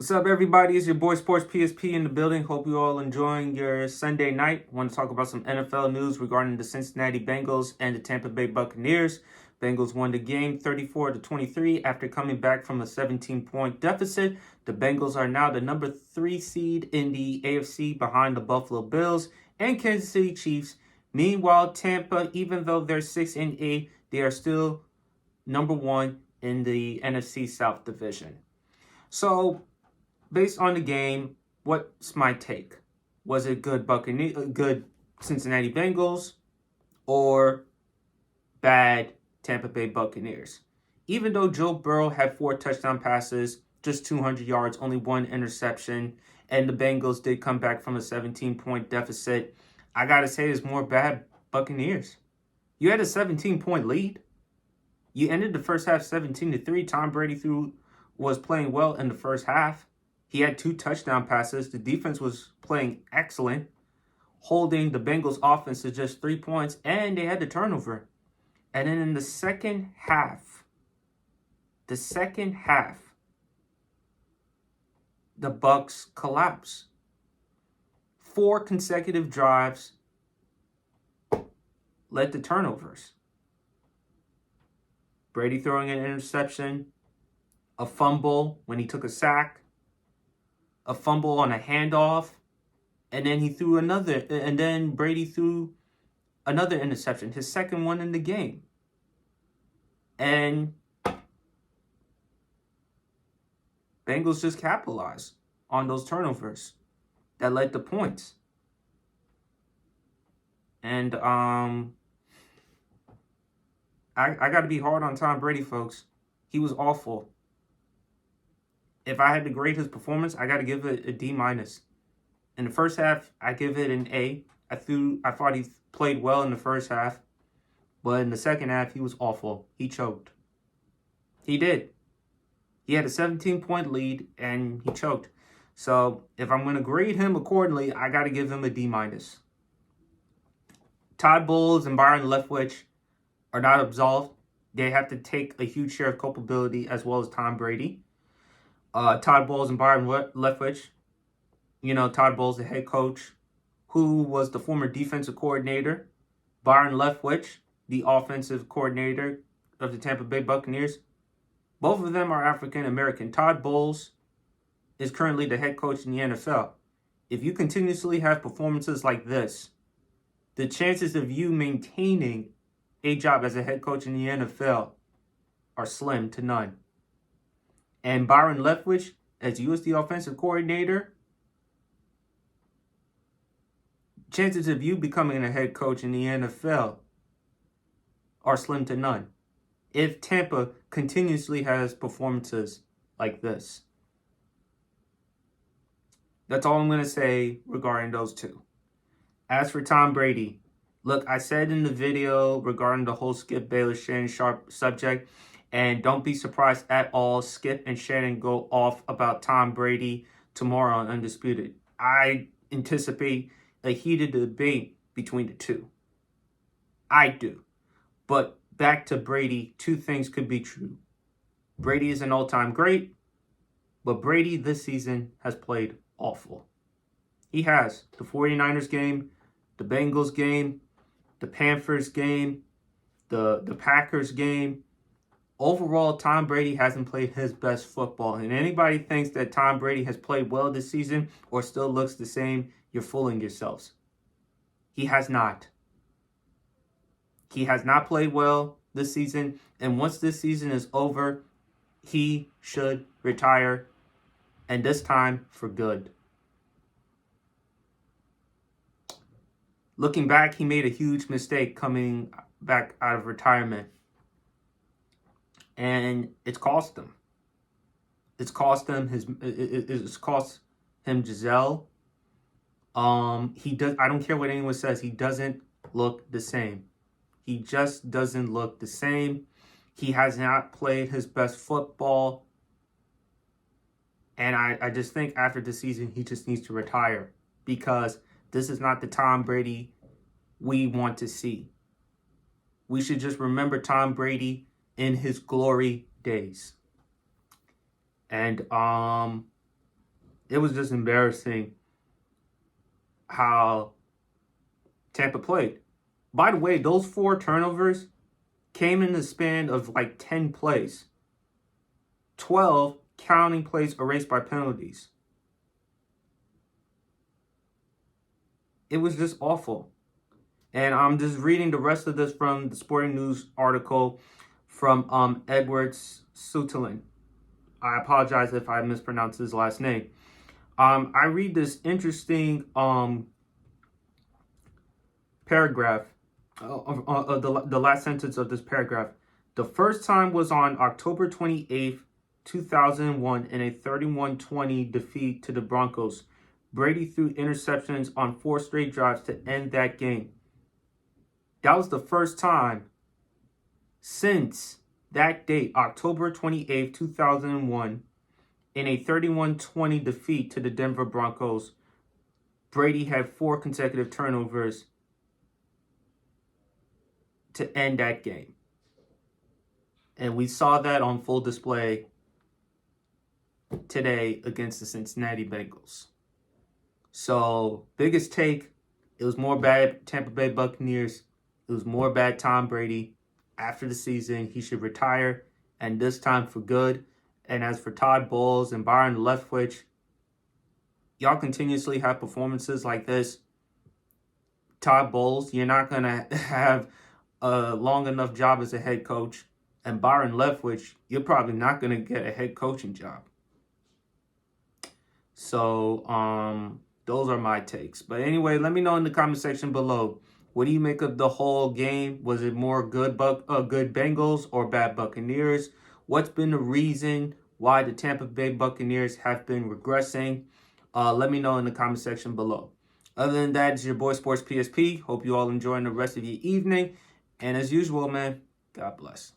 What's up, everybody? It's your boy Sports PSP in the building. Hope you all enjoying your Sunday night. Want to talk about some NFL news regarding the Cincinnati Bengals and the Tampa Bay Buccaneers. Bengals won the game 34-23 after coming back from a 17-point deficit. The Bengals are now the number 3 seed in the AFC behind the Buffalo Bills and Kansas City Chiefs. Meanwhile, Tampa, even though they're 6-8, they are still number 1 in the NFC South division. So, based on the game, what's my take? Was it good Cincinnati Bengals or bad Tampa Bay Buccaneers? Even though Joe Burrow had 4 touchdown passes, just 200 yards, only 1 interception, and the Bengals did come back from a 17-point deficit, I gotta say it's more bad Buccaneers. You had a 17-point lead. You ended the first half 17-3. Tom Brady was playing well in the first half. He had 2 touchdown passes. The defense was playing excellent, holding the Bengals offense to just 3 points, and they had the turnover. And then in the second half, the Bucs collapsed. 4 consecutive drives led to turnovers. Brady throwing an interception, a fumble when he took a sack, a fumble on a handoff, and then Brady threw another interception, his second one in the game. And Bengals just capitalized on those turnovers that led to points. And I got to be hard on Tom Brady, folks. He was awful. If I had to grade his performance, I got to give it a D-. In the first half, I give it an A. I thought he played well in the first half, but in the second half, he was awful. He choked. He did. He had a 17-point lead, and he choked. So if I'm going to grade him accordingly, I got to give him a D-. Todd Bowles and Byron Leftwich are not absolved. They have to take a huge share of culpability, as well as Tom Brady. Todd Bowles and Byron Leftwich. You know, Todd Bowles, the head coach, who was the former defensive coordinator. Byron Leftwich, the offensive coordinator of the Tampa Bay Buccaneers. Both of them are African American. Todd Bowles is currently the head coach in the NFL. If you continuously have performances like this, the chances of you maintaining a job as a head coach in the NFL are slim to none. And Byron Leftwich, as you as the offensive coordinator, chances of you becoming a head coach in the NFL are slim to none if Tampa continuously has performances like this. That's all I'm going to say regarding those two. As for Tom Brady, look, I said in the video regarding the whole Skip Bayless, Shannon Sharpe subject, and don't be surprised at all, Skip and Shannon go off about Tom Brady tomorrow on Undisputed. I anticipate a heated debate between the two. I do. But back to Brady, 2 things could be true. Brady is an all-time great, but Brady this season has played awful. He has. The 49ers game, the Bengals game, the Panthers game, the Packers game. Overall, Tom Brady hasn't played his best football. And anybody thinks that Tom Brady has played well this season or still looks the same, you're fooling yourselves. He has not. He has not played well this season. And once this season is over, he should retire. And this time for good. Looking back, he made a huge mistake coming back out of retirement. And it's cost him. It's cost him it's cost him Giselle. He does. I don't care what anyone says. He doesn't look the same. He just doesn't look the same. He has not played his best football. And I just think after the season, he just needs to retire. Because this is not the Tom Brady we want to see. We should just remember Tom Brady in his glory days. And it was just embarrassing how Tampa played. By the way, those 4 turnovers came in the span of like 10 plays. 12 counting plays erased by penalties. It was just awful. And I'm just reading the rest of this from the Sporting News article from Edwards Sutherland. I apologize if I mispronounced his last name. I read this interesting paragraph, the last sentence of this paragraph. The first time was on October 28th, 2001 in a 31-20 defeat to the Broncos. Brady threw interceptions on 4 straight drives to end that game. That was the first time since that date, October 28th, 2001, in a 31-20 defeat to the Denver Broncos, Brady had 4 consecutive turnovers to end that game. And we saw that on full display today against the Cincinnati Bengals. So, biggest take, it was more bad Tampa Bay Buccaneers. It was more bad Tom Brady. After the season, he should retire, and this time for good. And as for Todd Bowles and Byron Leftwich, y'all continuously have performances like this. Todd Bowles, you're not going to have a long enough job as a head coach. And Byron Leftwich, you're probably not going to get a head coaching job. So, those are my takes. But anyway, let me know in the comment section below. What do you make of the whole game? Was it more good Bengals or bad Buccaneers? What's been the reason why the Tampa Bay Buccaneers have been regressing? Let me know in the comment section below. Other than that, it's your boy Sports PSP. Hope you all enjoying the rest of your evening. And as usual, man, God bless.